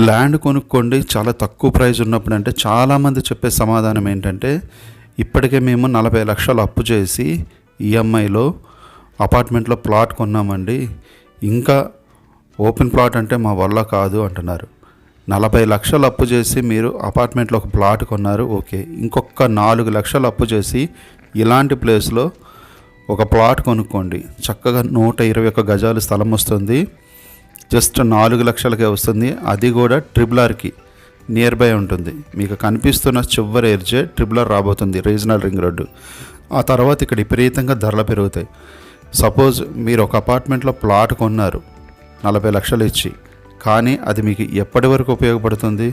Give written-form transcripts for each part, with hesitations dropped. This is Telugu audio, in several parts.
ల్యాండ్ కొనుక్కోండి చాలా తక్కువ ప్రైస్ ఉన్నప్పుడు అంటే చాలామంది చెప్పే సమాధానం ఏంటంటే, ఇప్పటికే మేము 40 లక్షలు అప్పు చేసి ఈఎంఐలో అపార్ట్మెంట్లో ప్లాట్ కొన్నామండి, ఇంకా ఓపెన్ ప్లాట్ అంటే మా వల్ల కాదు అంటున్నారు. 40 లక్షలు అప్పు చేసి మీరు అపార్ట్మెంట్లో ఒక ప్లాట్ కొన్నారు, ఓకే. ఇంకొక 4 లక్షలు అప్పు చేసి ఇలాంటి ప్లేస్లో ఒక ప్లాట్ కొనుక్కోండి. చక్కగా 121 గజాలు స్థలం వస్తుంది, జస్ట్ 4 లక్షలకే వస్తుంది. అది కూడా ట్రిపుల్-ఆర్కి నియర్ బై ఉంటుంది. మీకు కనిపిస్తున్న చివరి ఎడ్జే ట్రిపుల్-ఆర్ రాబోతుంది, రీజనల్ రింగ్ రోడ్డు. ఆ తర్వాత ఇక్కడ విపరీతంగా ధరలు పెరుగుతాయి. సపోజ్ మీరు ఒక అపార్ట్మెంట్లో ప్లాట్ కొన్నారు 40 లక్షలు ఇచ్చి, కానీ అది మీకు ఎప్పటి వరకు ఉపయోగపడుతుంది?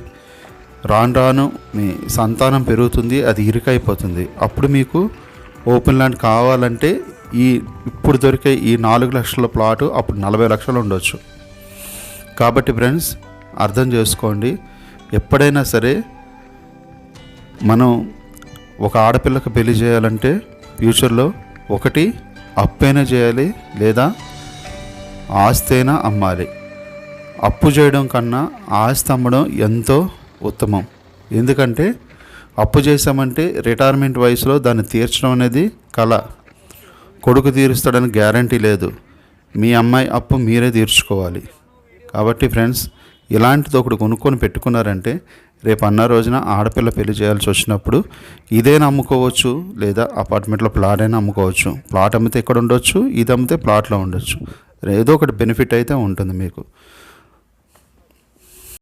రాను రాను మీ సంతానం పెరుగుతుంది, అది ఇరుకైపోతుంది. అప్పుడు మీకు ఓపెన్ ల్యాండ్ కావాలంటే ఇప్పుడు దొరికే ఈ 4 లక్షల ప్లాటు అప్పుడు 40 లక్షలు ఉండొచ్చు. కాబట్టి ఫ్రెండ్స్ అర్థం చేసుకోండి, ఎప్పుడైనా సరే మనం ఒక ఆడపిల్లకు పెళ్లి చేయాలంటే ఫ్యూచర్లో ఒకటి అప్పైనా చేయాలి, లేదా ఆస్తైనా అమ్మాలి. అప్పు చేయడం కన్నా ఆస్తి అమ్మడం ఎంతో ఉత్తమం. ఎందుకంటే అప్పు చేసామంటే రిటైర్మెంట్ వయసులో దాన్ని తీర్చడం అనేది కళ. కొడుకు తీరుస్తాడని గ్యారంటీ లేదు. మీ అమ్మాయి అప్పు మీరే తీర్చుకోవాలి. కాబట్టి ఫ్రెండ్స్, ఇలాంటిది ఒకటి కొనుక్కొని పెట్టుకున్నారంటే రేపు అన్న రోజున ఆడపిల్ల పెళ్లి చేయాల్సి వచ్చినప్పుడు ఇదైనా అమ్ముకోవచ్చు, లేదా అపార్ట్మెంట్లో ప్లాట్ అయినా అమ్ముకోవచ్చు. ప్లాట్ అమ్మితే ఎక్కడ ఉండొచ్చు, ఇది అమ్మితే ప్లాట్లో ఉండొచ్చు. ఏదో ఒకటి బెనిఫిట్ అయితే ఉంటుంది మీకు.